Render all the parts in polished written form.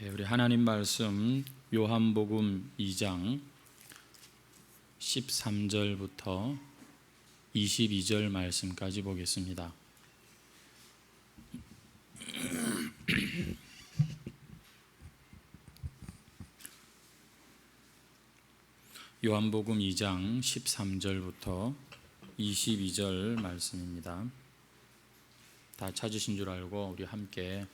우리 하나님 말씀 요한복음 2장 13절부터 22절 말씀까지 보겠습니다. 요한복음 2장 13절부터 22절 말씀입니다. 다 찾으신 줄 알고 우리 함께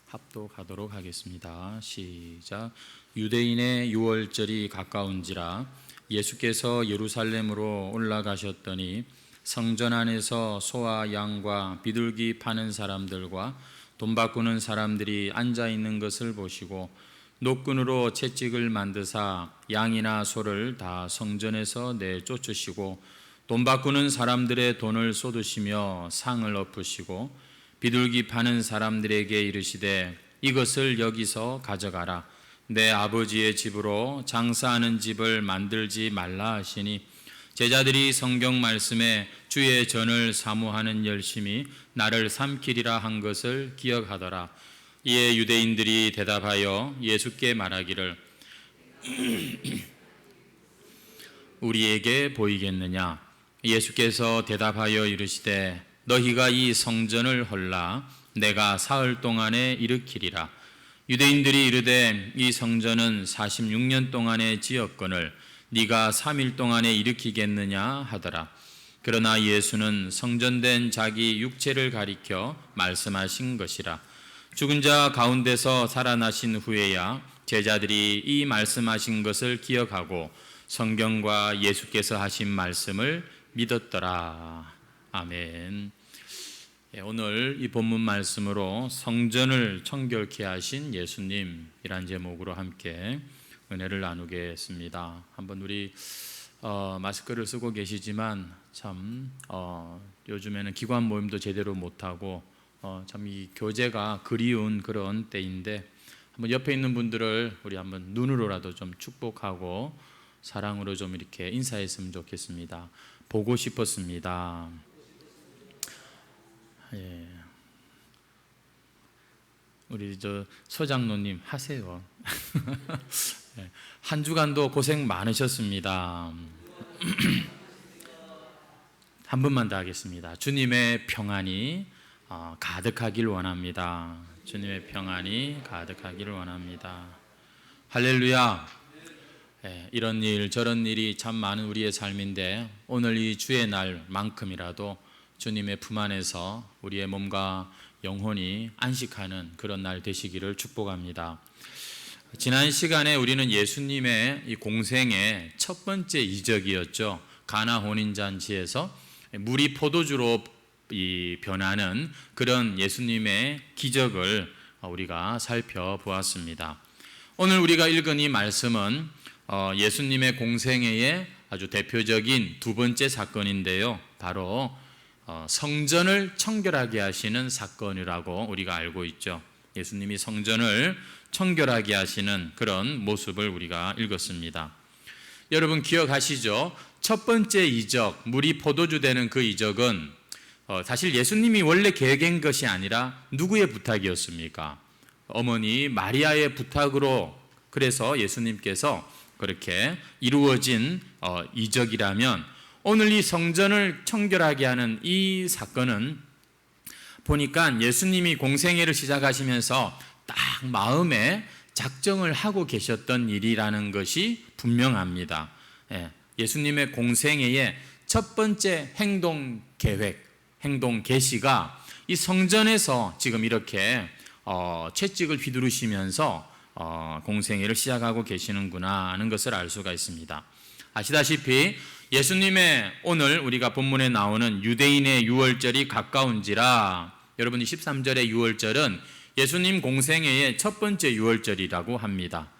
합독하도록 하겠습니다. 시작. 유대인의 유월절이 가까운지라 예수께서 예루살렘으로 올라가셨더니 성전 안에서 소와 양과 비둘기 파는 사람들과 돈 바꾸는 사람들이 앉아 있는 것을 보시고 노끈으로 채찍을 만드사 양이나 소를 다 성전에서 내쫓으시고 돈 바꾸는 사람들의 돈을 쏟으시며 상을 엎으시고 비둘기 파는 사람들에게 이르시되 이것을 여기서 가져가라. 내 아버지의 집으로 장사하는 집을 만들지 말라 하시니 제자들이 성경 말씀에 주의 전을 사모하는 열심히 나를 삼키리라 한 것을 기억하더라. 이에 유대인들이 대답하여 예수께 말하기를 우리에게 보이겠느냐? 예수께서 대답하여 이르시되 너희가 이 성전을 헐라 내가 사흘 동안에 일으키리라. 유대인들이 이르되 이 성전은 46년 동안에 지었거늘 네가 3일 동안에 일으키겠느냐 하더라. 그러나 예수는 성전된 자기 육체를 가리켜 말씀하신 것이라. 죽은 자 가운데서 살아나신 후에야 제자들이 이 말씀하신 것을 기억하고 성경과 예수께서 하신 말씀을 믿었더라. 아멘. 오늘 이 본문 말씀으로 성전을 청결케 하신 예수님이란 제목으로 함께 은혜를 나누겠습니다. 한번 우리 마스크를 쓰고 계시지만 참 요즘에는 기관 모임도 제대로 못하고 참 이 교제가 그리운 그런 때인데 한번 옆에 있는 분들을 우리 한번 눈으로라도 좀 축복하고 사랑으로 좀 이렇게 인사했으면 좋겠습니다. 보고 싶었습니다. 예. 우리 저 소장로님 하세요. 예. 한 주간도 고생 많으셨습니다. 한 번만 더 하겠습니다. 주님의 평안이 가득하길 원합니다. 주님의 평안이 가득하기를 원합니다. 할렐루야. 예, 이런 일 저런 일이 참 많은 우리의 삶인데 오늘 이 주의 날만큼이라도 주님의 품 안에서 우리의 몸과 영혼이 안식하는 그런 날 되시기를 축복합니다. 지난 시간에 우리는 예수님의 이 공생의 첫 번째 이적이었죠. 가나 혼인잔치에서 물이 포도주로 변하는 그런 예수님의 기적을 우리가 살펴보았습니다. 오늘 우리가 읽은 이 말씀은 예수님의 공생애의 아주 대표적인 두 번째 사건인데요. 바로 성전을 청결하게 하시는 사건이라고 우리가 알고 있죠. 예수님이 성전을 청결하게 하시는 그런 모습을 우리가 읽었습니다. 여러분 기억하시죠? 첫 번째 이적, 물이 포도주 되는 그 이적은 사실 예수님이 원래 계획한 것이 아니라 누구의 부탁이었습니까? 어머니 마리아의 부탁으로 그래서 예수님께서 그렇게 이루어진 이적이라면 오늘 이 성전을 청결하게 하는 이 사건은 보니까 예수님이 공생애를 시작하시면서 딱 마음에 작정을 하고 계셨던 일이라는 것이 분명합니다. 예수님의 공생애의 첫 번째 행동 계획, 행동 계시가 이 성전에서 지금 이렇게 채찍을 휘두르시면서 공생애를 시작하고 계시는구나 하는 것을 알 수가 있습니다. 아시다시피 예수님의 오늘 우리가 본문에 나오는 유대인의 유월절이 가까운지라 여러분이 13절의 유월절은 예수님 공생애의 첫 번째 유월절이라고 합니다.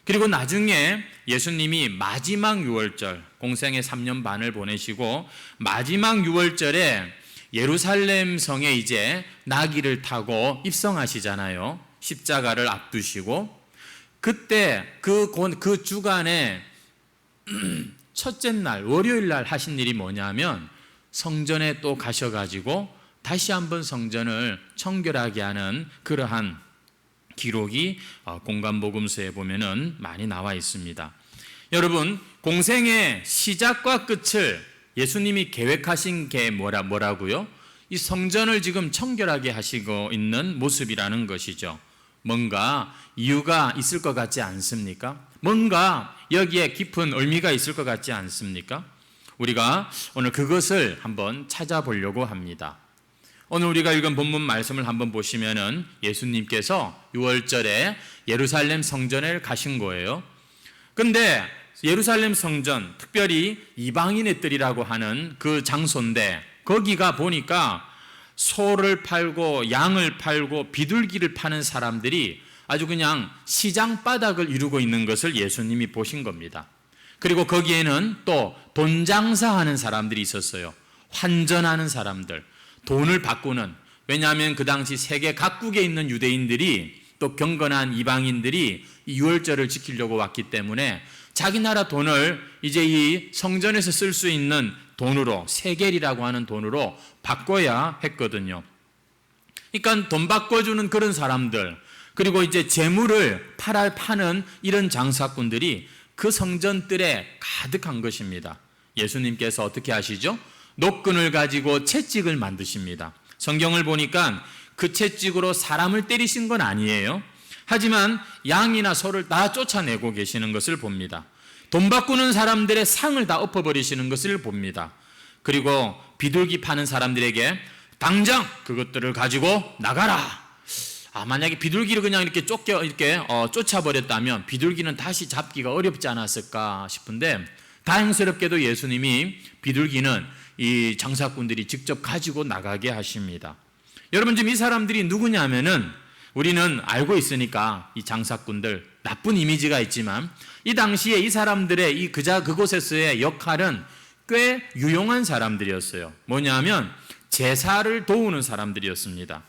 그리고 나중에 예수님이 마지막 유월절 공생애 3년 반을 보내시고 마지막 유월절에 예루살렘 성에 이제 나귀를 타고 입성하시잖아요. 십자가를 앞두시고 그때 그 주간에 첫째 날 월요일 날 하신 일이 뭐냐면 성전에 또 가셔가지고 다시 한번 성전을 청결하게 하는 그러한 기록이 공관복음서에 보면은 많이 나와 있습니다. 여러분, 공생의 시작과 끝을 예수님이 계획하신 게 뭐라고요? 이 성전을 지금 청결하게 하시고 있는 모습이라는 것이죠. 뭔가 이유가 있을 것 같지 않습니까? 뭔가 여기에 깊은 의미가 있을 것 같지 않습니까? 우리가 오늘 그것을 한번 찾아보려고 합니다. 오늘 우리가 읽은 본문 말씀을 한번 보시면은 예수님께서 6월절에 예루살렘 성전에 가신 거예요. 근데 예루살렘 성전, 특별히 이방인의 뜰이라고 하는 그 장소인데 거기가 보니까 소를 팔고 양을 팔고 비둘기를 파는 사람들이 아주 그냥 시장 바닥을 이루고 있는 것을 예수님이 보신 겁니다. 그리고 거기에는 또 돈 장사하는 사람들이 있었어요. 환전하는 사람들, 돈을 바꾸는. 왜냐하면 그 당시 세계 각국에 있는 유대인들이 또 경건한 이방인들이 이 유월절을 지키려고 왔기 때문에 자기 나라 돈을 이제 이 성전에서 쓸 수 있는 돈으로, 세겔이라고 하는 돈으로 바꿔야 했거든요. 그러니까 돈 바꿔주는 그런 사람들, 그리고 이제 재물을 파는 이런 장사꾼들이 그 성전뜰에 가득한 것입니다. 예수님께서 어떻게 하시죠? 노끈을 가지고 채찍을 만드십니다. 성경을 보니까 그 채찍으로 사람을 때리신 건 아니에요. 하지만 양이나 소를 다 쫓아내고 계시는 것을 봅니다. 돈 바꾸는 사람들의 상을 다 엎어버리시는 것을 봅니다. 그리고 비둘기 파는 사람들에게 당장 그것들을 가지고 나가라. 만약에 비둘기를 그냥 이렇게 쫓아버렸다면 비둘기는 다시 잡기가 어렵지 않았을까 싶은데, 다행스럽게도 예수님이 비둘기는 이 장사꾼들이 직접 가지고 나가게 하십니다. 여러분, 지금 이 사람들이 누구냐면은 우리는 알고 있으니까 이 장사꾼들 나쁜 이미지가 있지만 이 당시에 이 사람들의 그곳에서의 역할은 꽤 유용한 사람들이었어요. 뭐냐면 제사를 도우는 사람들이었습니다.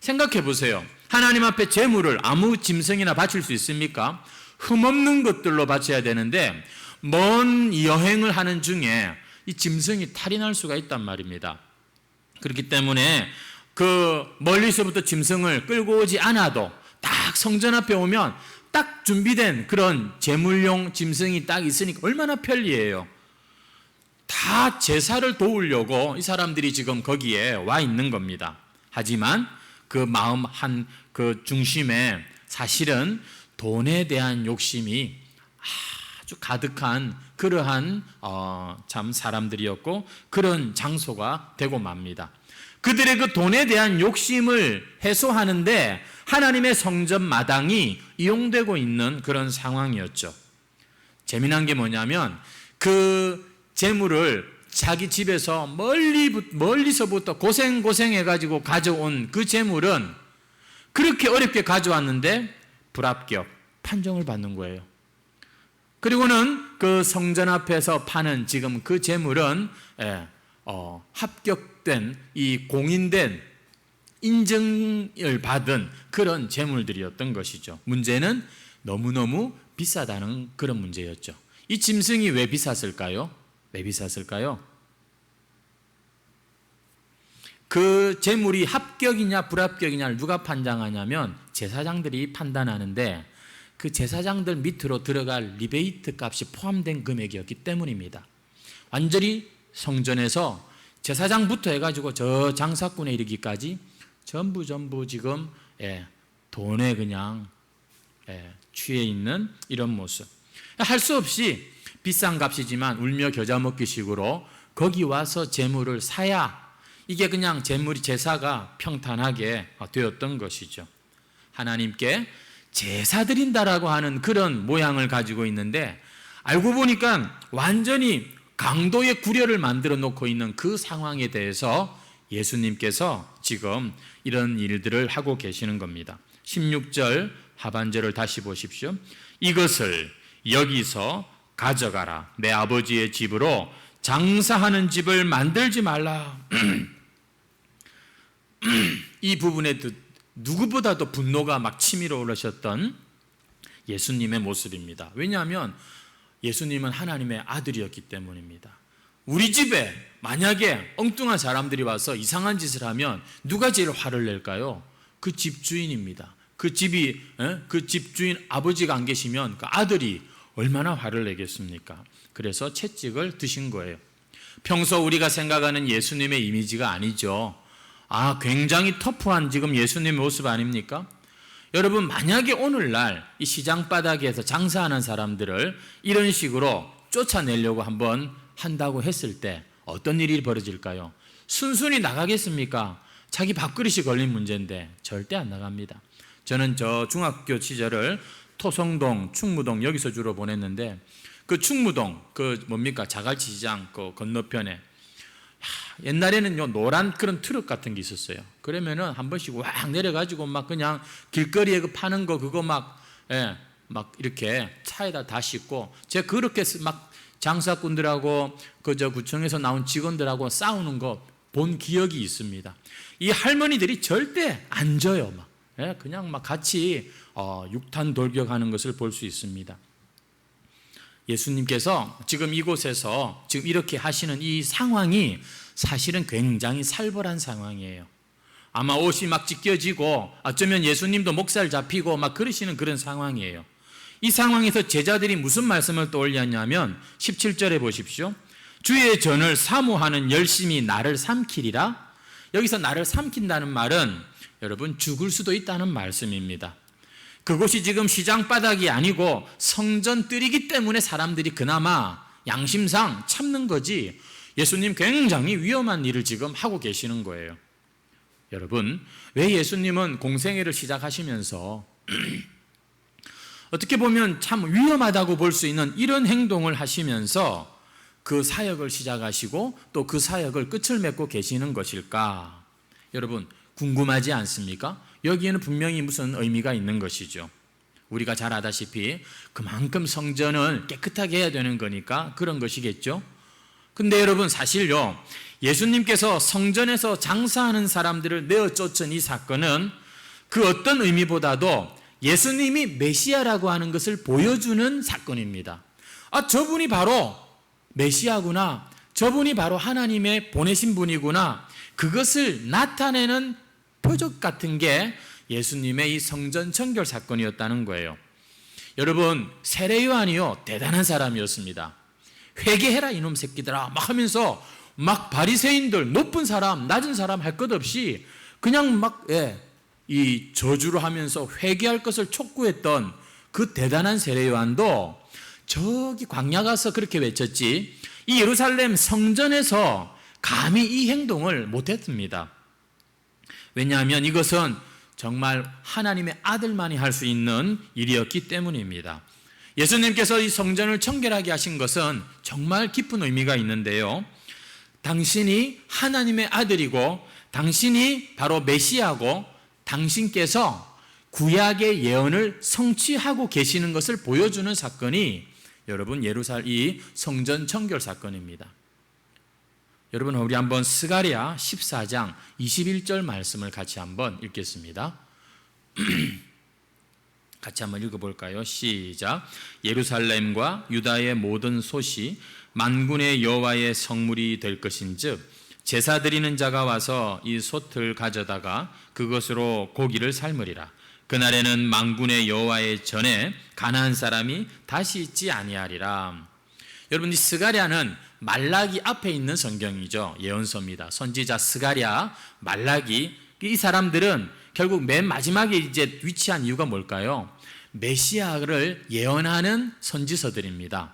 생각해 보세요. 하나님 앞에 제물을 아무 짐승이나 바칠 수 있습니까? 흠없는 것들로 바쳐야 되는데 먼 여행을 하는 중에 이 짐승이 탈이 날 수가 있단 말입니다. 그렇기 때문에 그 멀리서부터 짐승을 끌고 오지 않아도 딱 성전 앞에 오면 딱 준비된 그런 제물용 짐승이 딱 있으니까 얼마나 편리해요. 다 제사를 도우려고 이 사람들이 지금 거기에 와 있는 겁니다. 하지만 그 마음 그 중심에 사실은 돈에 대한 욕심이 아주 가득한 그러한 참 사람들이었고 그런 장소가 되고 맙니다. 그들의 그 돈에 대한 욕심을 해소하는데 하나님의 성전 마당이 이용되고 있는 그런 상황이었죠. 재미난 게 뭐냐면 그 재물을 자기 집에서 멀리서부터 고생해가지고 가져온 그 재물은 그렇게 어렵게 가져왔는데 불합격, 판정을 받는 거예요. 그리고는 그 성전 앞에서 파는 지금 그 재물은 합격된, 이 공인된, 인증을 받은 그런 재물들이었던 것이죠. 문제는 너무너무 비싸다는 그런 문제였죠. 이 짐승이 왜 비쌌을까요? 왜 비쌌을까요? 그 재물이 합격이냐 불합격이냐를 누가 판단하냐면 제사장들이 판단하는데 그 제사장들 밑으로 들어갈 리베이트 값이 포함된 금액이었기 때문입니다. 완전히 성전에서 제사장부터 해가지고 저 장사꾼에 이르기까지 전부 지금 돈에 그냥 취해 있는 이런 모습. 할 수 없이 비싼 값이지만 울며 겨자 먹기 식으로 거기 와서 재물을 사야 이게 그냥 제사가 평탄하게 되었던 것이죠. 하나님께 제사 드린다라고 하는 그런 모양을 가지고 있는데 알고 보니까 완전히 강도의 구려를 만들어 놓고 있는 그 상황에 대해서 예수님께서 지금 이런 일들을 하고 계시는 겁니다. 16절 하반절을 다시 보십시오. 이것을 여기서 가져가라. 내 아버지의 집으로 장사하는 집을 만들지 말라. 이 부분에 누구보다도 분노가 막 치밀어 오르셨던 예수님의 모습입니다. 왜냐하면 예수님은 하나님의 아들이었기 때문입니다. 우리 집에 만약에 엉뚱한 사람들이 와서 이상한 짓을 하면 누가 제일 화를 낼까요? 그 집주인입니다. 그 집이 그 집주인 아버지가 안 계시면 그 아들이 얼마나 화를 내겠습니까? 그래서 채찍을 드신 거예요. 평소 우리가 생각하는 예수님의 이미지가 아니죠. 굉장히 터프한 지금 예수님의 모습 아닙니까? 여러분, 만약에 오늘날 이 시장 바닥에서 장사하는 사람들을 이런 식으로 쫓아내려고 한번 한다고 했을 때 어떤 일이 벌어질까요? 순순히 나가겠습니까? 자기 밥그릇이 걸린 문제인데 절대 안 나갑니다. 저는 저 중학교 시절을 토성동, 충무동 여기서 주로 보냈는데 그 충무동 자갈치 시장 그 건너편에 옛날에는 노란 그런 트럭 같은 게 있었어요. 그러면은 한 번씩 왁 내려가지고 막 그냥 길거리에 그 파는 거 그거 막 이렇게 차에다 다 싣고 제가 그렇게 막 장사꾼들하고 저 구청에서 나온 직원들하고 싸우는 거 본 기억이 있습니다. 이 할머니들이 절대 안 져요. 그냥 막 같이 육탄 돌격하는 것을 볼 수 있습니다. 예수님께서 지금 이곳에서 지금 이렇게 하시는 이 상황이 사실은 굉장히 살벌한 상황이에요. 아마 옷이 막 찢겨지고 어쩌면 예수님도 목살 잡히고 막 그러시는 그런 상황이에요. 이 상황에서 제자들이 무슨 말씀을 떠올렸냐면 17절에 보십시오. 주의 전을 사모하는 열심히 나를 삼키리라. 여기서 나를 삼킨다는 말은 여러분 죽을 수도 있다는 말씀입니다. 그곳이 지금 시장 바닥이 아니고 성전 뜰이기 때문에 사람들이 그나마 양심상 참는 거지 예수님 굉장히 위험한 일을 지금 하고 계시는 거예요. 여러분, 왜 예수님은 공생애를 시작하시면서 어떻게 보면 참 위험하다고 볼 수 있는 이런 행동을 하시면서 그 사역을 시작하시고 또 그 사역을 끝을 맺고 계시는 것일까? 여러분, 궁금하지 않습니까? 여기에는 분명히 무슨 의미가 있는 것이죠. 우리가 잘 아다시피 그만큼 성전을 깨끗하게 해야 되는 거니까 그런 것이겠죠. 근데 여러분, 사실요, 예수님께서 성전에서 장사하는 사람들을 내어 쫓은 이 사건은 그 어떤 의미보다도 예수님이 메시아라고 하는 것을 보여주는 사건입니다. 저분이 바로 메시아구나, 저분이 바로 하나님의 보내신 분이구나, 그것을 나타내는 표적 같은 게 예수님의 이 성전 청결 사건이었다는 거예요. 여러분, 세례 요한이요 대단한 사람이었습니다. 회개해라 이놈 새끼들아 막 하면서 막 바리새인들 높은 사람 낮은 사람 할 것 없이 그냥 이 저주를 하면서 회개할 것을 촉구했던 그 대단한 세례 요한도 저기 광야 가서 그렇게 외쳤지 이 예루살렘 성전에서 감히 이 행동을 못했습니다. 왜냐하면 이것은 정말 하나님의 아들만이 할 수 있는 일이었기 때문입니다. 예수님께서 이 성전을 청결하게 하신 것은 정말 깊은 의미가 있는데요. 당신이 하나님의 아들이고 당신이 바로 메시아고 당신께서 구약의 예언을 성취하고 계시는 것을 보여주는 사건이 여러분 이 성전 청결 사건입니다. 여러분, 우리 한번 스가랴 14장 21절 말씀을 같이 한번 읽겠습니다. 같이 한번 읽어볼까요? 시작. 예루살렘과 유다의 모든 솥이 만군의 여호와의 성물이 될 것인즉 제사 드리는 자가 와서 이 솥을 가져다가 그것으로 고기를 삶으리라. 그날에는 만군의 여호와의 전에 가나안 사람이 다시 있지 아니하리라. 여러분, 이 스가랴는 말라기 앞에 있는 성경이죠. 예언서입니다. 선지자 스가랴, 말라기, 이 사람들은 결국 맨 마지막에 이제 위치한 이유가 뭘까요? 메시아를 예언하는 선지서들입니다.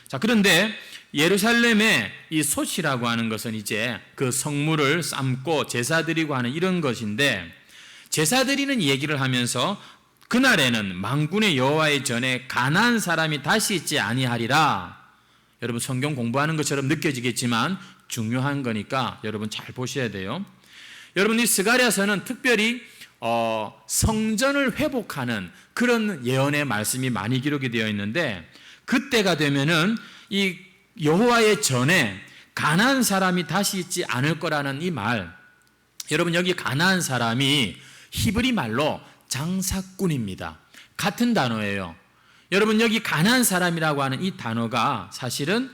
자, 그런데 예루살렘의 이 솥이라고 하는 것은 이제 그 성물을 삶고 제사 드리고 하는 이런 것인데, 제사 드리는 얘기를 하면서 그날에는 만군의 여호와의 전에 가나안 사람이 다시 있지 아니하리라. 여러분, 성경 공부하는 것처럼 느껴지겠지만 중요한 거니까 여러분 잘 보셔야 돼요. 여러분, 이 스가랴서는 특별히 성전을 회복하는 그런 예언의 말씀이 많이 기록이 되어 있는데, 그때가 되면은 이 여호와의 전에 가나안 사람이 다시 있지 않을 거라는 이 말, 여러분 여기 가나안 사람이 히브리 말로 장사꾼입니다. 같은 단어예요. 여러분, 여기 가나안 사람이라고 하는 이 단어가 사실은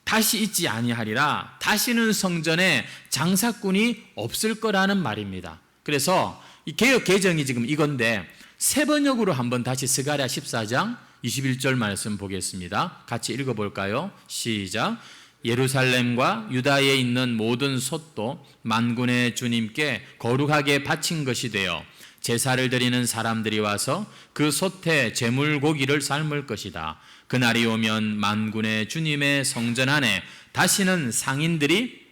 다시 있지 아니하리라, 다시는 성전에 장사꾼이 없을 거라는 말입니다. 그래서 이 개역 개정이 지금 이건데 세 번역으로 한번 다시 스가랴 14장 21절 말씀 보겠습니다. 같이 읽어볼까요? 시작. 예루살렘과 유다에 있는 모든 솥도 만군의 주님께 거룩하게 바친 것이 되어 제사를 드리는 사람들이 와서 그 솥에 제물 고기를 삶을 것이다. 그날이 오면 만군의 주님의 성전 안에 다시는 상인들이,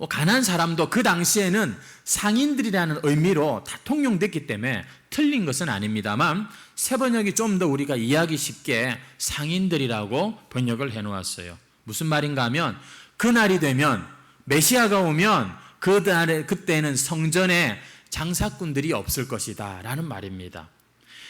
가난한 사람도 그 당시에는 상인들이라는 의미로 다 통용됐기 때문에 틀린 것은 아닙니다만 새 번역이 좀 더 우리가 이해하기 쉽게 상인들이라고 번역을 해놓았어요. 무슨 말인가 하면 그날이 되면, 메시아가 오면 그때는 성전에 장사꾼들이 없을 것이다 라는 말입니다.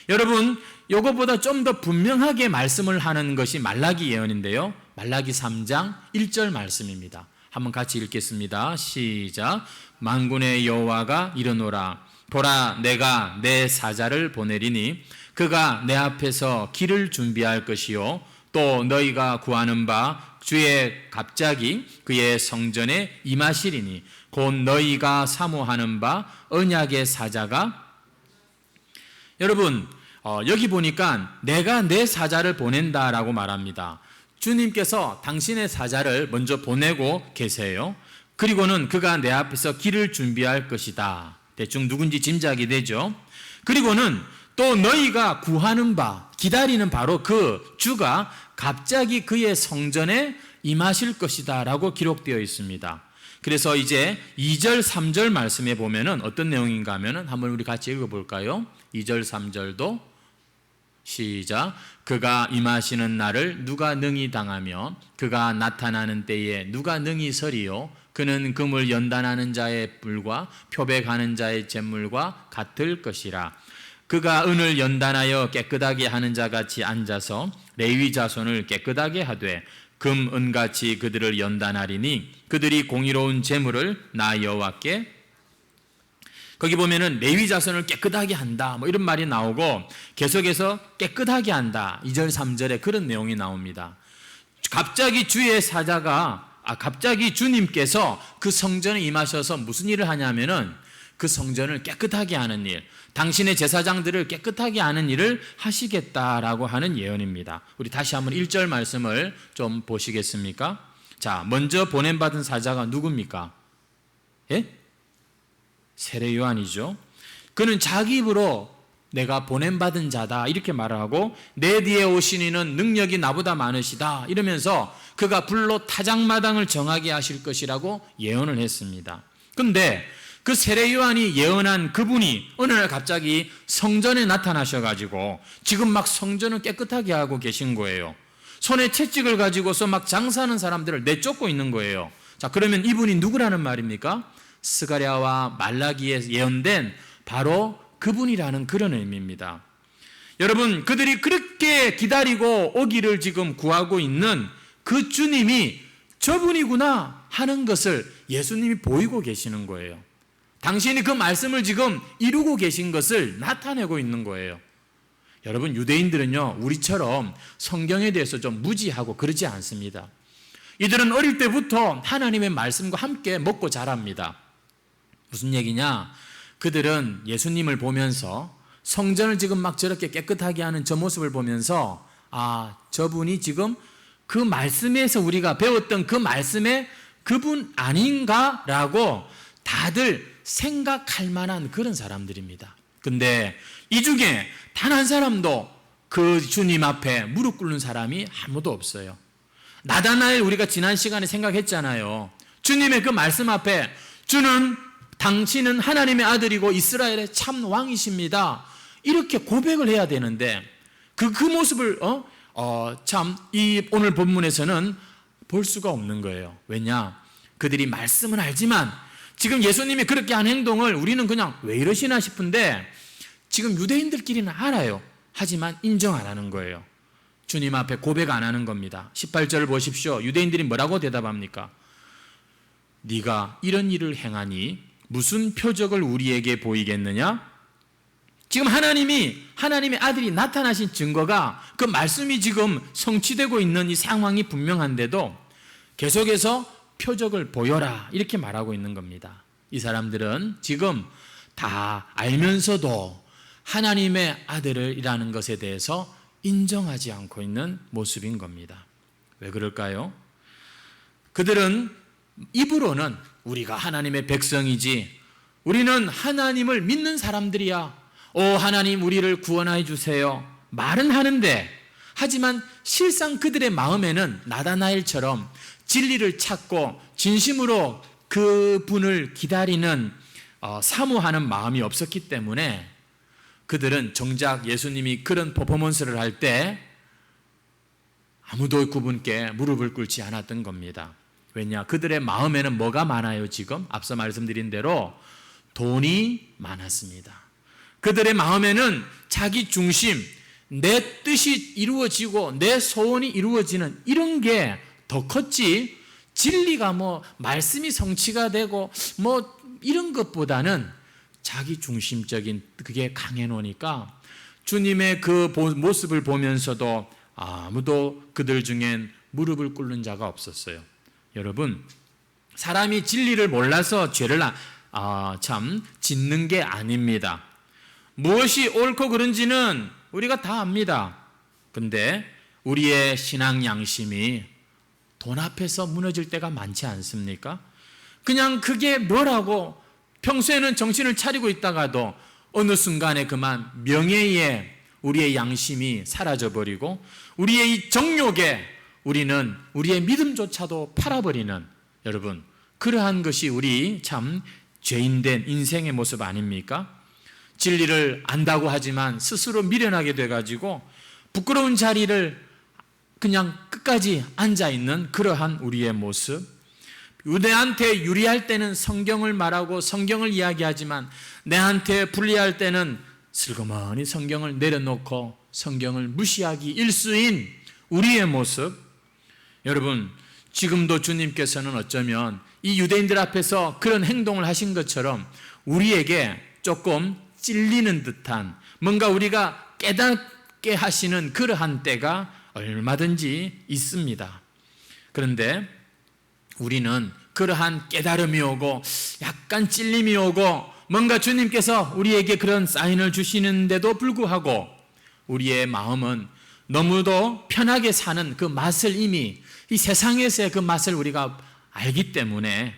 여러분, 이것보다 좀 더 분명하게 말씀을 하는 것이 말라기 예언인데요, 말라기 3장 1절 말씀입니다. 한번 같이 읽겠습니다. 시작. 만군의 여호와가 이르노라. 보라, 내가 내 사자를 보내리니 그가 내 앞에서 길을 준비할 것이요 또 너희가 구하는 바 주의 갑자기 그의 성전에 임하시리니 곧 너희가 사모하는 바 언약의 사자가. 여러분, 여기 보니까 내가 내 사자를 보낸다라고 말합니다. 주님께서 당신의 사자를 먼저 보내고 계세요. 그리고는 그가 내 앞에서 길을 준비할 것이다. 대충 누군지 짐작이 되죠. 그리고는 또 너희가 구하는 바, 기다리는 바로 그 주가 갑자기 그의 성전에 임하실 것이다 라고 기록되어 있습니다. 그래서 이제 2절 3절 말씀에 보면은 어떤 내용인가 하면은 한번 우리 같이 읽어볼까요? 2절 3절도 시작. 그가 임하시는 날을 누가 능히 당하며 그가 나타나는 때에 누가 능히 서리요 그는 금을 연단하는 자의 뿔과 표백하는 자의 잿물과 같을 것이라. 그가 은을 연단하여 깨끗하게 하는 자같이 앉아서 레위 자손을 깨끗하게 하되 금, 은같이 그들을 연단하리니 그들이 공의로운 재물을 나 여호와께. 거기 보면은 레위 자손을 깨끗하게 한다 뭐 이런 말이 나오고 계속해서 깨끗하게 한다 2절 3절에 그런 내용이 나옵니다. 갑자기 주의 사자가 갑자기 주님께서 그 성전에 임하셔서 무슨 일을 하냐면은 그 성전을 깨끗하게 하는 일, 당신의 제사장들을 깨끗하게 하는 일을 하시겠다라고 하는 예언입니다. 우리 다시 한번 1절 말씀을 좀 보시겠습니까? 자, 먼저 보냄받은 사자가 누굽니까? 예? 세례 요한이죠. 그는 자기 입으로 내가 보냄받은 자다 이렇게 말을 하고 내 뒤에 오신 이는 능력이 나보다 많으시다 이러면서 그가 불로 타작마당을 정하게 하실 것이라고 예언을 했습니다. 그런데 그 세례 요한이 예언한 그분이 어느 날 갑자기 성전에 나타나셔가지고 지금 막 성전을 깨끗하게 하고 계신 거예요. 손에 채찍을 가지고서 막 장사하는 사람들을 내쫓고 있는 거예요. 자, 그러면 이분이 누구라는 말입니까? 스가랴와 말라기에 예언된 바로 그분이라는 그런 의미입니다. 여러분, 그들이 그렇게 기다리고 오기를 지금 구하고 있는 그 주님이 저분이구나 하는 것을 예수님이 보이고 계시는 거예요. 당신이 그 말씀을 지금 이루고 계신 것을 나타내고 있는 거예요. 여러분, 유대인들은요, 우리처럼 성경에 대해서 좀 무지하고 그러지 않습니다. 이들은 어릴 때부터 하나님의 말씀과 함께 먹고 자랍니다. 무슨 얘기냐? 그들은 예수님을 보면서 성전을 지금 막 저렇게 깨끗하게 하는 저 모습을 보면서 저분이 지금 그 말씀에서 우리가 배웠던 그 말씀의 그분 아닌가라고 다들 생각할 만한 그런 사람들입니다. 근데 이 중에 단 한 사람도 그 주님 앞에 무릎 꿇는 사람이 아무도 없어요. 나다나엘 우리가 지난 시간에 생각했잖아요. 주님의 그 말씀 앞에 당신은 하나님의 아들이고 이스라엘의 참 왕이십니다. 이렇게 고백을 해야 되는데 그 모습을 이 오늘 본문에서는 볼 수가 없는 거예요. 왜냐? 그들이 말씀은 알지만 지금 예수님이 그렇게 한 행동을 우리는 그냥 왜 이러시나 싶은데 지금 유대인들끼리는 알아요. 하지만 인정 안 하는 거예요. 주님 앞에 고백 안 하는 겁니다. 18절을 보십시오. 유대인들이 뭐라고 대답합니까? 네가 이런 일을 행하니 무슨 표적을 우리에게 보이겠느냐? 지금 하나님의 아들이 나타나신 증거가 그 말씀이 지금 성취되고 있는 이 상황이 분명한데도 계속해서 표적을 보여라 이렇게 말하고 있는 겁니다. 이 사람들은 지금 다 알면서도 하나님의 아들이라는 것에 대해서 인정하지 않고 있는 모습인 겁니다. 왜 그럴까요? 그들은 입으로는 우리가 하나님의 백성이지, 우리는 하나님을 믿는 사람들이야, 오 하나님 우리를 구원해 주세요, 말은 하는데, 하지만 실상 그들의 마음에는 나다나엘처럼 진리를 찾고 진심으로 그 분을 기다리는 사모하는 마음이 없었기 때문에 그들은 정작 예수님이 그런 퍼포먼스를 할 때 아무도 그분께 무릎을 꿇지 않았던 겁니다. 왜냐? 그들의 마음에는 뭐가 많아요? 지금 앞서 말씀드린 대로 돈이 많았습니다. 그들의 마음에는 자기 중심, 내 뜻이 이루어지고 내 소원이 이루어지는 이런 게 더 컸지, 진리가 말씀이 성취가 되고 이런 것보다는 자기 중심적인 그게 강해 놓으니까 주님의 그 모습을 보면서도 아무도 그들 중엔 무릎을 꿇는 자가 없었어요. 여러분, 사람이 진리를 몰라서 죄를 짓는 게 아닙니다. 무엇이 옳고 그른지는 우리가 다 압니다. 근데 우리의 신앙 양심이 돈 앞에서 무너질 때가 많지 않습니까? 그냥 그게 뭐라고 평소에는 정신을 차리고 있다가도 어느 순간에 그만 명예에 우리의 양심이 사라져버리고 우리의 이 정욕에 우리는 우리의 믿음조차도 팔아버리는, 여러분, 그러한 것이 우리 참 죄인된 인생의 모습 아닙니까? 진리를 안다고 하지만 스스로 미련하게 돼가지고 부끄러운 자리를 그냥 끝까지 앉아있는 그러한 우리의 모습, 내한테 유리할 때는 성경을 말하고 성경을 이야기하지만 내한테 불리할 때는 슬그머니 성경을 내려놓고 성경을 무시하기 일수인 우리의 모습. 여러분, 지금도 주님께서는 어쩌면 이 유대인들 앞에서 그런 행동을 하신 것처럼 우리에게 조금 찔리는 듯한, 뭔가 우리가 깨닫게 하시는 그러한 때가 얼마든지 있습니다. 그런데 우리는 그러한 깨달음이 오고 약간 찔림이 오고 뭔가 주님께서 우리에게 그런 사인을 주시는데도 불구하고 우리의 마음은 너무도 편하게 사는 그 맛을, 이미 이 세상에서의 그 맛을 우리가 알기 때문에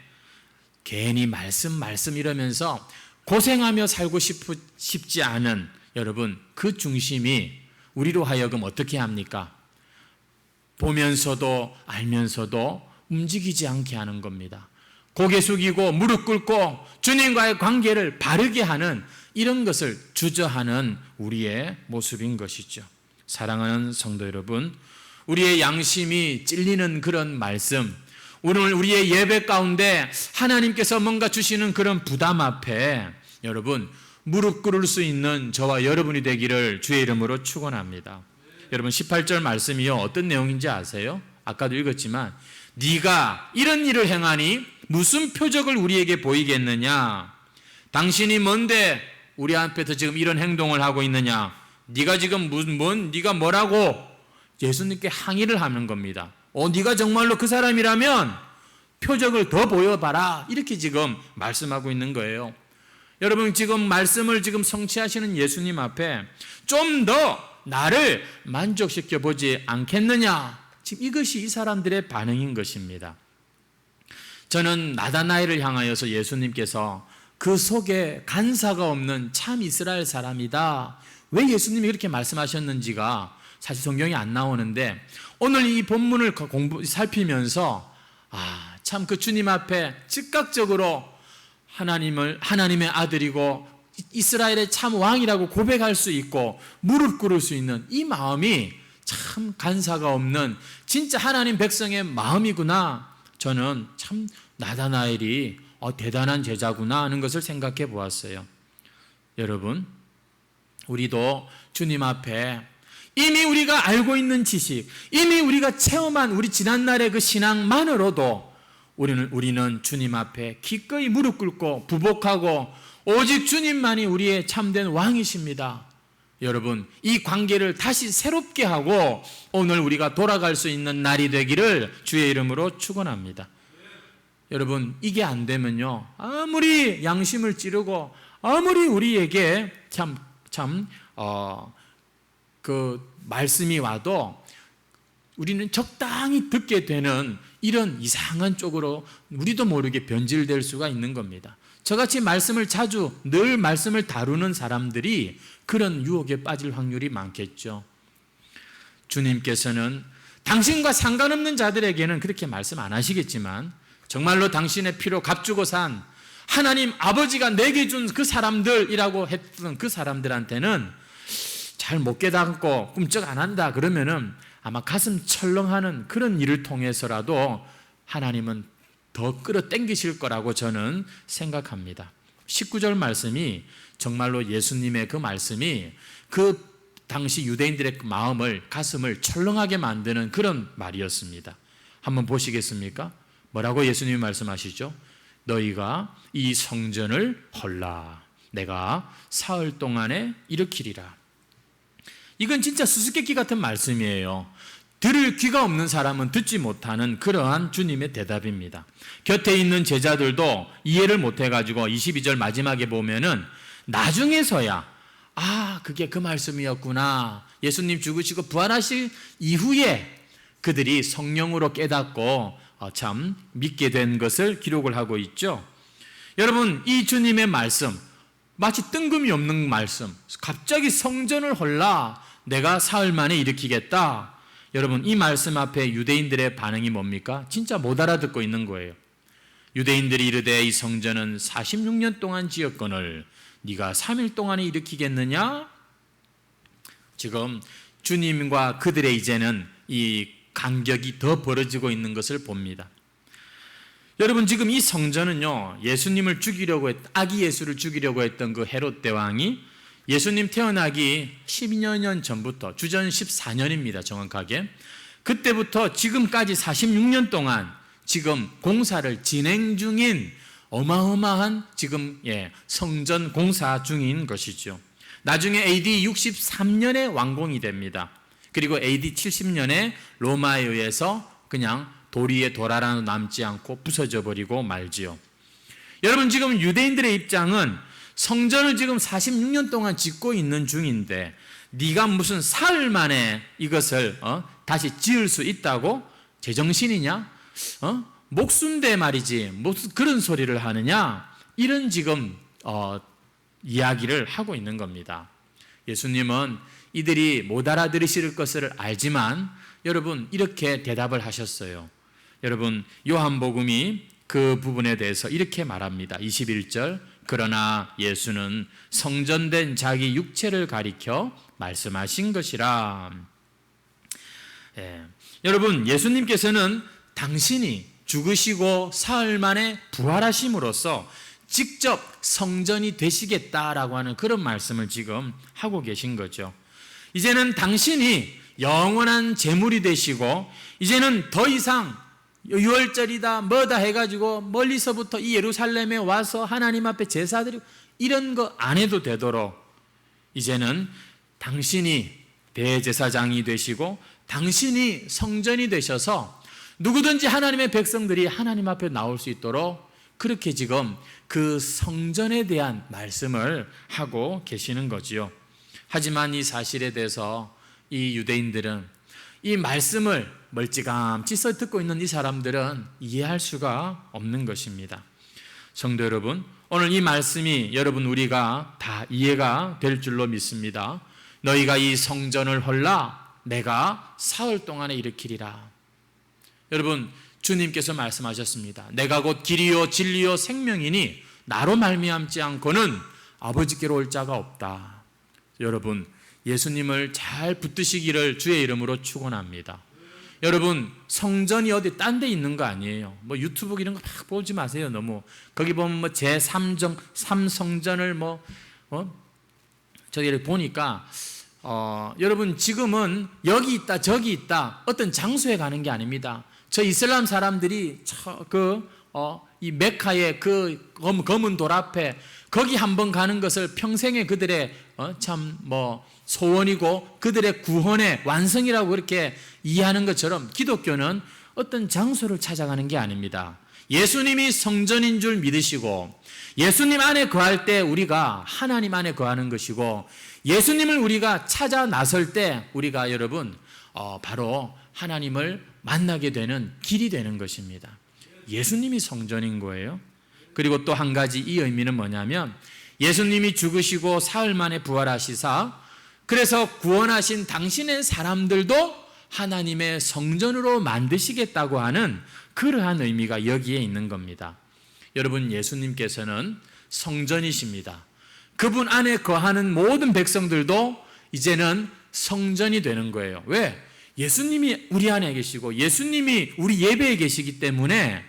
괜히 말씀 이러면서 고생하며 살고 싶지 않은, 여러분, 그 중심이 우리로 하여금 어떻게 합니까? 보면서도 알면서도 움직이지 않게 하는 겁니다. 고개 숙이고 무릎 꿇고 주님과의 관계를 바르게 하는 이런 것을 주저하는 우리의 모습인 것이죠. 사랑하는 성도 여러분, 우리의 양심이 찔리는 그런 말씀, 오늘 우리의 예배 가운데 하나님께서 뭔가 주시는 그런 부담 앞에 여러분 무릎 꿇을 수 있는 저와 여러분이 되기를 주의 이름으로 축원합니다. 여러분 18절 말씀이요, 어떤 내용인지 아세요? 아까도 읽었지만 네가 이런 일을 행하니 무슨 표적을 우리에게 보이겠느냐? 당신이 뭔데 우리 앞에서 지금 이런 행동을 하고 있느냐? 네가 지금 네가 뭐라고? 예수님께 항의를 하는 겁니다. 네가 정말로 그 사람이라면 표적을 더 보여봐라, 이렇게 지금 말씀하고 있는 거예요. 여러분, 지금 말씀을 지금 성취하시는 예수님 앞에 좀 더 나를 만족시켜 보지 않겠느냐? 지금 이것이 이 사람들의 반응인 것입니다. 저는 나다나엘을 향하여서 예수님께서 그 속에 간사가 없는 참 이스라엘 사람이다, 왜 예수님이 그렇게 말씀하셨는지가 사실 성경이 안 나오는데 오늘 이 본문을 살피면서 참 그 주님 앞에 즉각적으로 하나님의 아들이고 이스라엘의 참 왕이라고 고백할 수 있고 무릎 꿇을 수 있는 이 마음이 참 간사가 없는 진짜 하나님 백성의 마음이구나, 저는 참 나다나엘이 대단한 제자구나 하는 것을 생각해 보았어요. 여러분, 우리도 주님 앞에 이미 우리가 알고 있는 지식, 이미 우리가 체험한 우리 지난날의 그 신앙만으로도 우리는 주님 앞에 기꺼이 무릎 꿇고 부복하고 오직 주님만이 우리의 참된 왕이십니다. 여러분, 이 관계를 다시 새롭게 하고 오늘 우리가 돌아갈 수 있는 날이 되기를 주의 이름으로 축원합니다. 여러분, 이게 안 되면요, 아무리 양심을 찌르고 아무리 우리에게 그 말씀이 와도 우리는 적당히 듣게 되는 이런 이상한 쪽으로 우리도 모르게 변질될 수가 있는 겁니다. 저같이 말씀을 자주 늘 말씀을 다루는 사람들이 그런 유혹에 빠질 확률이 많겠죠. 주님께서는 당신과 상관없는 자들에게는 그렇게 말씀 안 하시겠지만 정말로 당신의 피로 값주고 산 하나님 아버지가 내게 준 그 사람들이라고 했던 그 사람들한테는 잘 못 깨닫고 꿈쩍 안 한다 그러면은 아마 가슴 철렁하는 그런 일을 통해서라도 하나님은 더 끌어당기실 거라고 저는 생각합니다. 19절 말씀이 정말로 예수님의 그 말씀이 그 당시 유대인들의 마음을, 가슴을 철렁하게 만드는 그런 말이었습니다. 한번 보시겠습니까? 뭐라고 예수님이 말씀하시죠? 너희가 이 성전을 헐라. 내가 사흘 동안에 일으키리라. 이건 진짜 수수께끼 같은 말씀이에요. 들을 귀가 없는 사람은 듣지 못하는 그러한 주님의 대답입니다. 곁에 있는 제자들도 이해를 못해가지고 22절 마지막에 보면은 나중에서야 그게 그 말씀이었구나. 예수님 죽으시고 부활하실 이후에 그들이 성령으로 깨닫고 참 믿게 된 것을 기록을 하고 있죠. 여러분, 이 주님의 말씀 마치 뜬금이 없는 말씀, 갑자기 성전을 헐라 내가 사흘 만에 일으키겠다. 여러분, 이 말씀 앞에 유대인들의 반응이 뭡니까? 진짜 못 알아듣고 있는 거예요. 유대인들이 이르되 이 성전은 46년 동안 지었거늘 네가 3일 동안에 일으키겠느냐? 지금 주님과 그들의 이제는 이 간격이 더 벌어지고 있는 것을 봅니다. 여러분, 지금 이 성전은요, 예수님을 죽이려고 아기 예수를 죽이려고 했던 그 헤롯 대왕이 예수님 태어나기 12여 년 전부터, 주전 14년입니다 정확하게, 그때부터 지금까지 46년 동안 지금 공사를 진행 중인 어마어마한 지금 성전 공사 중인 것이죠. 나중에 AD 63년에 완공이 됩니다. 그리고 AD 70년에 로마에 의해서 그냥 도리에 도라라도 남지 않고 부서져 버리고 말지요. 여러분, 지금 유대인들의 입장은 성전을 지금 46년 동안 짓고 있는 중인데 네가 무슨 사흘 만에 이것을 다시 지을 수 있다고? 제정신이냐? 목숨대 말이지 무슨 그런 소리를 하느냐? 이런 지금 이야기를 하고 있는 겁니다. 예수님은 이들이 못 알아들으실 것을 알지만 여러분 이렇게 대답을 하셨어요. 여러분, 요한복음이 그 부분에 대해서 이렇게 말합니다. 21절, 그러나 예수는 성전된 자기 육체를 가리켜 말씀하신 것이라. 여러분, 예수님께서는 당신이 죽으시고 사흘 만에 부활하심으로써 직접 성전이 되시겠다라고 하는 그런 말씀을 지금 하고 계신 거죠. 이제는 당신이 영원한 제물이 되시고 이제는 더 이상 유월절이다 뭐다 해가지고 멀리서부터 이 예루살렘에 와서 하나님 앞에 제사드리고 이런 거 안 해도 되도록 이제는 당신이 대제사장이 되시고 당신이 성전이 되셔서 누구든지 하나님의 백성들이 하나님 앞에 나올 수 있도록 그렇게 지금 그 성전에 대한 말씀을 하고 계시는 거지요. 하지만 이 사실에 대해서 이 유대인들은 이 말씀을 멀찌감치 듣고 있는 이 사람들은 이해할 수가 없는 것입니다. 성도 여러분, 오늘 이 말씀이 여러분 우리가 다 이해가 될 줄로 믿습니다. 너희가 이 성전을 헐라 내가 사흘 동안에 일으키리라. 여러분, 주님께서 말씀하셨습니다. 내가 곧 길이요 진리요 생명이니 나로 말미암지 않고는 아버지께로 올 자가 없다. 여러분, 예수님을 잘 붙드시기를 주의 이름으로 축원합니다. 여러분, 성전이 어디 딴 데 있는 거 아니에요. 뭐 유튜브 이런 거 막 보지 마세요. 너무 거기 보면 뭐 제3성전을 저기 보니까 여러분 지금은 여기 있다 저기 있다 어떤 장소에 가는 게 아닙니다. 저 이슬람 사람들이 이 메카의 그 검은 돌 앞에 거기 한번 가는 것을 평생의 그들의 소원이고 그들의 구원의 완성이라고 그렇게 이해하는 것처럼 기독교는 어떤 장소를 찾아가는 게 아닙니다. 예수님이 성전인 줄 믿으시고 예수님 안에 거할 때 우리가 하나님 안에 거하는 것이고 예수님을 우리가 찾아 나설 때 우리가 여러분 바로 하나님을 만나게 되는 길이 되는 것입니다. 예수님이 성전인 거예요. 그리고 또 한 가지 이 의미는 뭐냐면 예수님이 죽으시고 사흘 만에 부활하시사 그래서 구원하신 당신의 사람들도 하나님의 성전으로 만드시겠다고 하는 그러한 의미가 여기에 있는 겁니다. 여러분, 예수님께서는 성전이십니다. 그분 안에 거하는 모든 백성들도 이제는 성전이 되는 거예요. 왜? 예수님이 우리 안에 계시고 예수님이 우리 예배에 계시기 때문에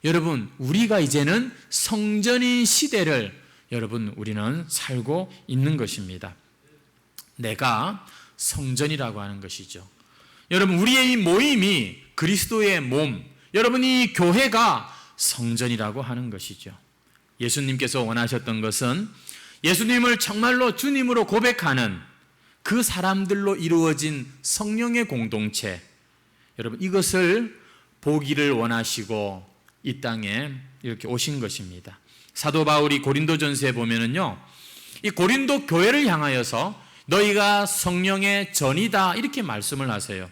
여러분, 우리가 이제는 성전인 시대를 여러분 우리는 살고 있는 것입니다. 내가 성전이라고 하는 것이죠. 여러분, 우리의 이 모임이 그리스도의 몸, 여러분 이 교회가 성전이라고 하는 것이죠. 예수님께서 원하셨던 것은 예수님을 정말로 주님으로 고백하는 그 사람들로 이루어진 성령의 공동체, 여러분 이것을 보기를 원하시고 이 땅에 이렇게 오신 것입니다. 사도 바울이 고린도전서에 보면은요, 이 고린도 교회를 향하여서 너희가 성령의 전이다 이렇게 말씀을 하세요.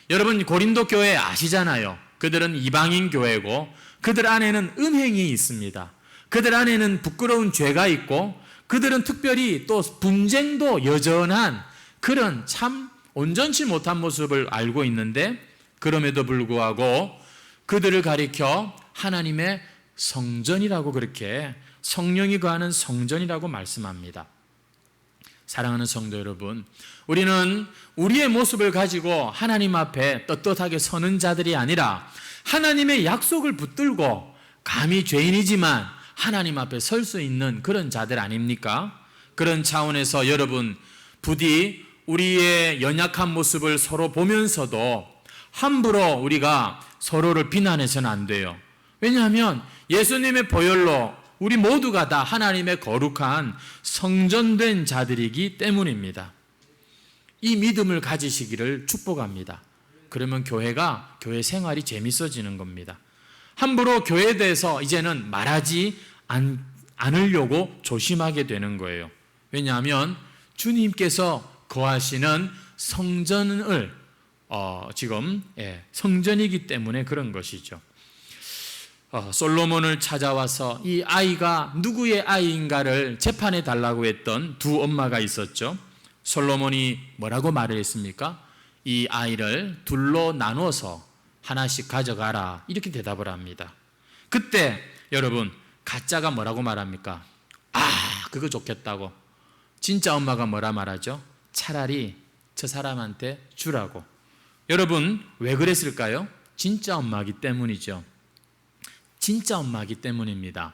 여러분, 고린도 교회 아시잖아요. 그들은 이방인 교회고 그들 안에는 음행이 있습니다. 그들 안에는 부끄러운 죄가 있고 그들은 특별히 또 분쟁도 여전한 그런 참 온전치 못한 모습을 알고 있는데 그럼에도 불구하고 그들을 가리켜 하나님의 성전이라고 그렇게 성령이 거하는 성전이라고 말씀합니다. 사랑하는 성도 여러분, 우리는 우리의 모습을 가지고 하나님 앞에 떳떳하게 서는 자들이 아니라 하나님의 약속을 붙들고 감히 죄인이지만 하나님 앞에 설 수 있는 그런 자들 아닙니까? 그런 차원에서 여러분, 부디 우리의 연약한 모습을 서로 보면서도 함부로 우리가 서로를 비난해서는 안 돼요. 왜냐하면 예수님의 보혈로 우리 모두가 다 하나님의 거룩한 성전된 자들이기 때문입니다. 이 믿음을 가지시기를 축복합니다. 그러면 교회 생활이 재밌어지는 겁니다. 함부로 교회에 대해서 이제는 말하지 않으려고 조심하게 되는 거예요. 왜냐하면 주님께서 거하시는 성전을 지금 성전이기 때문에 그런 것이죠. 솔로몬을 찾아와서 이 아이가 누구의 아이인가를 재판해 달라고 했던 두 엄마가 있었죠. 솔로몬이 뭐라고 말을 했습니까? 이 아이를 둘로 나눠서 하나씩 가져가라 이렇게 대답을 합니다. 그때 여러분, 가짜가 뭐라고 말합니까? 그거 좋겠다고. 진짜 엄마가 뭐라 말하죠? 차라리 저 사람한테 주라고. 여러분, 왜 그랬을까요? 진짜 엄마이기 때문이죠. 진짜 엄마이기 때문입니다.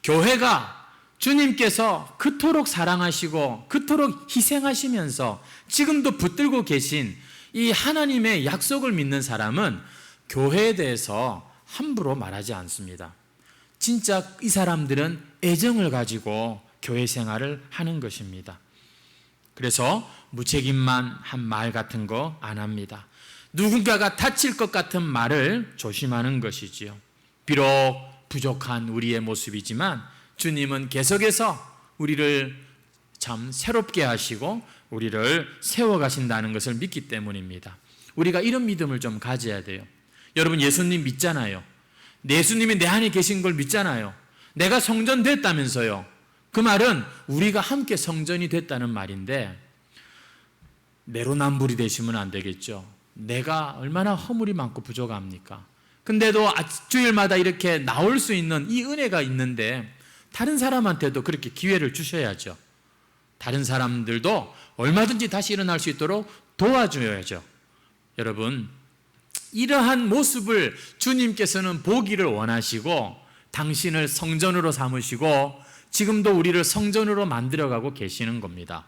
교회가 주님께서 그토록 사랑하시고 그토록 희생하시면서 지금도 붙들고 계신 이 하나님의 약속을 믿는 사람은 교회에 대해서 함부로 말하지 않습니다. 진짜 이 사람들은 애정을 가지고 교회 생활을 하는 것입니다. 그래서 무책임만 한 말 같은 거 안 합니다. 누군가가 다칠 것 같은 말을 조심하는 것이지요. 비록 부족한 우리의 모습이지만 주님은 계속해서 우리를 참 새롭게 하시고 우리를 세워가신다는 것을 믿기 때문입니다. 우리가 이런 믿음을 좀 가져야 돼요. 여러분, 예수님 믿잖아요. 예수님이 내 안에 계신 걸 믿잖아요. 내가 성전 됐다면서요. 그 말은 우리가 함께 성전이 됐다는 말인데 내로남불이 되시면 안 되겠죠. 내가 얼마나 허물이 많고 부족합니까? 근데도 주일마다 이렇게 나올 수 있는 이 은혜가 있는데 다른 사람한테도 그렇게 기회를 주셔야죠. 다른 사람들도 얼마든지 다시 일어날 수 있도록 도와줘야죠. 여러분, 이러한 모습을 주님께서는 보기를 원하시고 당신을 성전으로 삼으시고 지금도 우리를 성전으로 만들어가고 계시는 겁니다.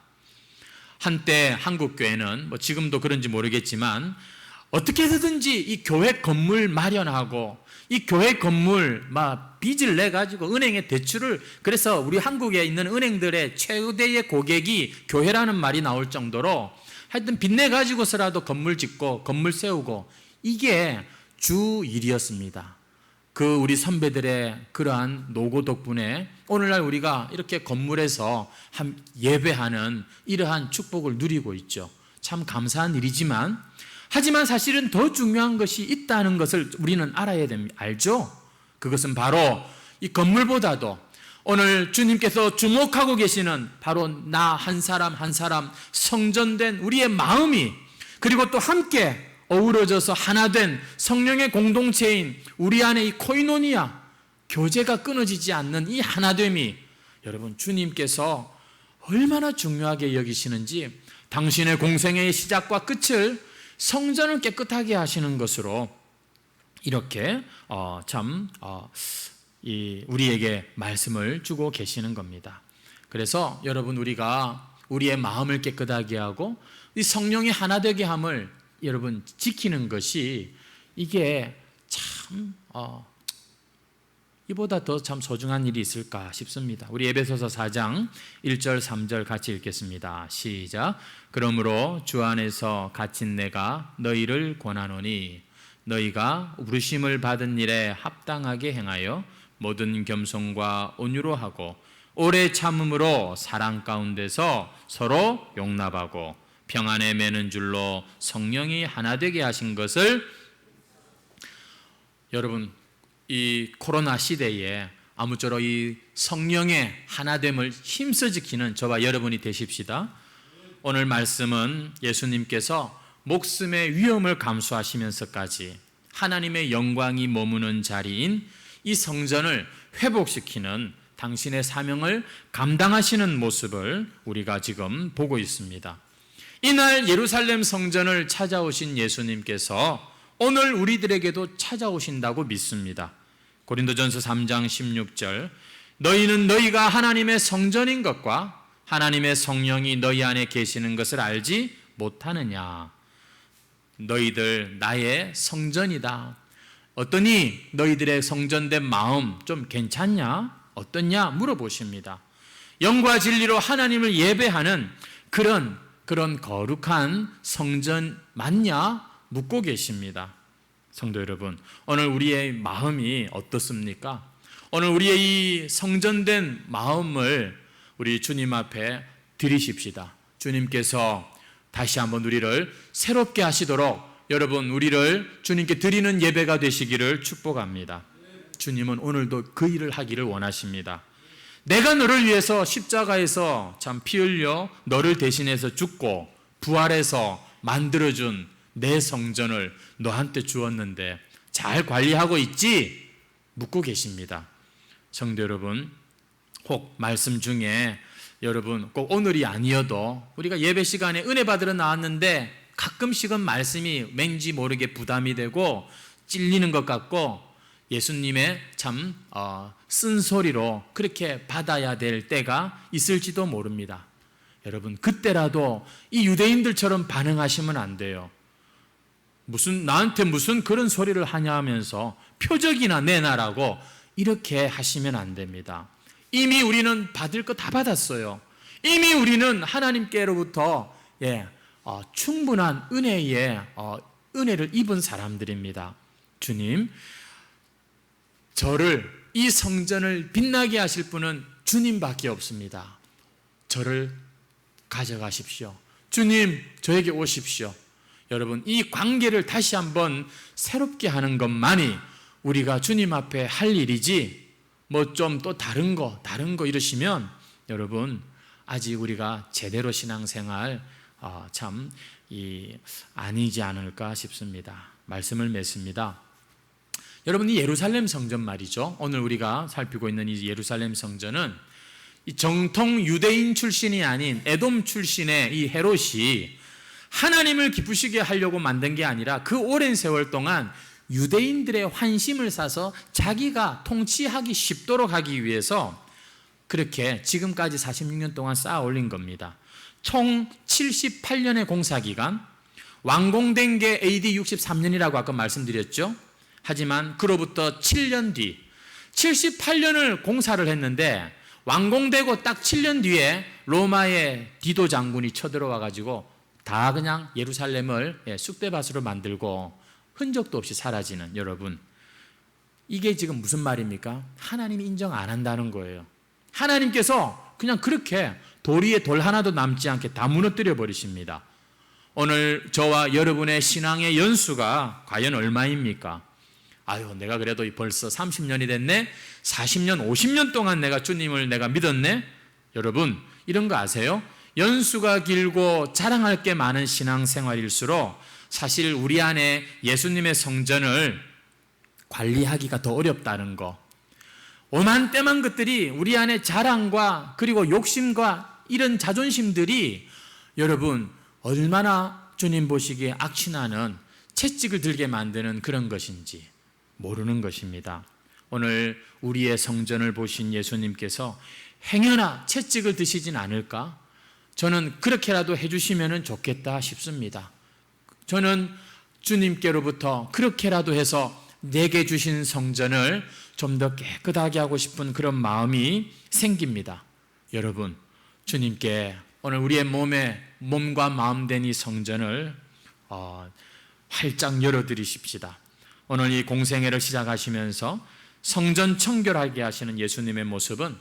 한때 한국교회는 지금도 그런지 모르겠지만 어떻게 해서든지 이 교회 건물 마련하고 이 교회 건물 빚을 내가지고 은행에 대출을, 그래서 우리 한국에 있는 은행들의 최대의 고객이 교회라는 말이 나올 정도로 하여튼 빚내가지고서라도 건물 짓고 건물 세우고 이게 주 일이었습니다. 그 우리 선배들의 그러한 노고 덕분에 오늘날 우리가 이렇게 건물에서 예배하는 이러한 축복을 누리고 있죠. 참 감사한 일이지만, 하지만 사실은 더 중요한 것이 있다는 것을 우리는 알아야 됩니다. 알죠? 그것은 바로 이 건물보다도 오늘 주님께서 주목하고 계시는 바로 나 한 사람 한 사람 성전된 우리의 마음이, 그리고 또 함께 어우러져서 하나된 성령의 공동체인 우리 안에 이 코이노니아, 교제가 끊어지지 않는 이 하나됨이 여러분 주님께서 얼마나 중요하게 여기시는지, 당신의 공생애의 시작과 끝을 성전을 깨끗하게 하시는 것으로 이렇게 우리에게 말씀을 주고 계시는 겁니다. 그래서 여러분, 우리가 우리의 마음을 깨끗하게 하고 이 성령의 하나 되게 함을 여러분 지키는 것이, 이게 참 이보다 더 참 소중한 일이 있을까 싶습니다. 우리 에베소서 4장 1절 3절 같이 읽겠습니다. 시작. 그러므로 주 안에서 갇힌 내가 너희를 권하노니 너희가 부르심을 받은 일에 합당하게 행하여 모든 겸손과 온유로 하고 오래 참음으로 사랑 가운데서 서로 용납하고 평안에 매는 줄로 성령이 하나 되게 하신 것을, 여러분 이 코로나 시대에 아무쪼록 이 성령의 하나됨을 힘써 지키는 저와 여러분이 되십시다. 오늘 말씀은 예수님께서 목숨의 위험을 감수하시면서까지 하나님의 영광이 머무는 자리인 이 성전을 회복시키는 당신의 사명을 감당하시는 모습을 우리가 지금 보고 있습니다. 이날 예루살렘 성전을 찾아오신 예수님께서 오늘 우리들에게도 찾아오신다고 믿습니다. 고린도전서 3장 16절, 너희는 너희가 하나님의 성전인 것과 하나님의 성령이 너희 안에 계시는 것을 알지 못하느냐. 너희들 나의 성전이다. 어떠니? 너희들의 성전된 마음 좀 괜찮냐? 어떻냐? 물어보십니다. 영과 진리로 하나님을 예배하는 그런 거룩한 성전 맞냐? 묻고 계십니다. 성도 여러분, 오늘 우리의 마음이 어떻습니까? 오늘 우리의 이 성전된 마음을 우리 주님 앞에 드리십시다. 주님께서 다시 한번 우리를 새롭게 하시도록 여러분, 우리를 주님께 드리는 예배가 되시기를 축복합니다. 주님은 오늘도 그 일을 하기를 원하십니다. 내가 너를 위해서 십자가에서 참 피 흘려 너를 대신해서 죽고 부활해서 만들어준 내 성전을 너한테 주었는데 잘 관리하고 있지? 묻고 계십니다. 성도 여러분, 혹 말씀 중에 여러분 꼭 오늘이 아니어도 우리가 예배 시간에 은혜 받으러 나왔는데 가끔씩은 말씀이 왠지 모르게 부담이 되고 찔리는 것 같고 예수님의 참 쓴소리로 그렇게 받아야 될 때가 있을지도 모릅니다. 여러분, 그때라도 이 유대인들처럼 반응하시면 안 돼요. 나한테 무슨 그런 소리를 하냐 하면서 표적이나 내놔라고 이렇게 하시면 안 됩니다. 이미 우리는 받을 거 다 받았어요. 이미 우리는 하나님께로부터 충분한 은혜를 입은 사람들입니다. 주님, 이 성전을 빛나게 하실 분은 주님밖에 없습니다. 저를 가져가십시오. 주님, 저에게 오십시오. 여러분, 이 관계를 다시 한번 새롭게 하는 것만이 우리가 주님 앞에 할 일이지, 뭐 좀 또 다른 거 이러시면 여러분, 아직 우리가 제대로 신앙생활 아니지 않을까 싶습니다. 말씀을 맺습니다. 여러분, 이 예루살렘 성전 말이죠. 오늘 우리가 살피고 있는 이 예루살렘 성전은 이 정통 유대인 출신이 아닌 에돔 출신의 이 헤롯이 하나님을 기쁘시게 하려고 만든 게 아니라 그 오랜 세월 동안 유대인들의 환심을 사서 자기가 통치하기 쉽도록 하기 위해서 그렇게 지금까지 46년 동안 쌓아 올린 겁니다. 총 78년의 공사기간, 완공된 게 AD 63년이라고 아까 말씀드렸죠. 하지만 그로부터 7년 뒤 78년을 공사를 했는데 완공되고 딱 7년 뒤에 로마의 디도 장군이 쳐들어와 가지고 다 그냥 예루살렘을 쑥대밭으로 만들고 흔적도 없이 사라지는, 여러분, 이게 지금 무슨 말입니까? 하나님이 인정 안 한다는 거예요. 하나님께서 그냥 그렇게 도리에 돌 하나도 남지 않게 다 무너뜨려 버리십니다. 오늘 저와 여러분의 신앙의 연수가 과연 얼마입니까? 아유, 내가 그래도 벌써 30년이 됐네? 40년, 50년 동안 내가 주님을 내가 믿었네? 여러분, 이런 거 아세요? 연수가 길고 자랑할 게 많은 신앙생활일수록 사실 우리 안에 예수님의 성전을 관리하기가 더 어렵다는 거. 오만 때만 것들이 우리 안에 자랑과 그리고 욕심과 이런 자존심들이 여러분 얼마나 주님 보시기에 악취나는 채찍을 들게 만드는 그런 것인지 모르는 것입니다. 오늘 우리의 성전을 보신 예수님께서 행여나 채찍을 드시진 않을까? 저는 그렇게라도 해주시면 좋겠다 싶습니다. 저는 주님께로부터 그렇게라도 해서 내게 주신 성전을 좀 더 깨끗하게 하고 싶은 그런 마음이 생깁니다. 여러분, 주님께 오늘 우리의 몸과 마음 된 이 성전을 활짝 열어드리십시다. 오늘 이 공생애를 시작하시면서 성전 청결하게 하시는 예수님의 모습은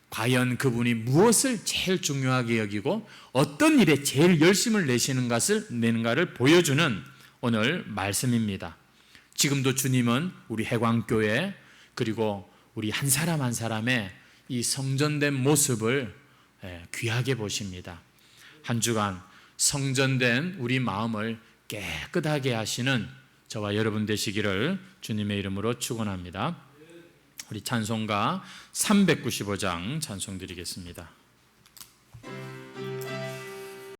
과연 그분이 무엇을 제일 중요하게 여기고 어떤 일에 제일 열심을 내는가를 보여주는 오늘 말씀입니다. 지금도 주님은 우리 해광교회 그리고 우리 한 사람 한 사람의 이 성전된 모습을 귀하게 보십니다. 한 주간 성전된 우리 마음을 깨끗하게 하시는 저와 여러분 되시기를 주님의 이름으로 축원합니다. 우리 찬송가 395장 찬송 드리겠습니다.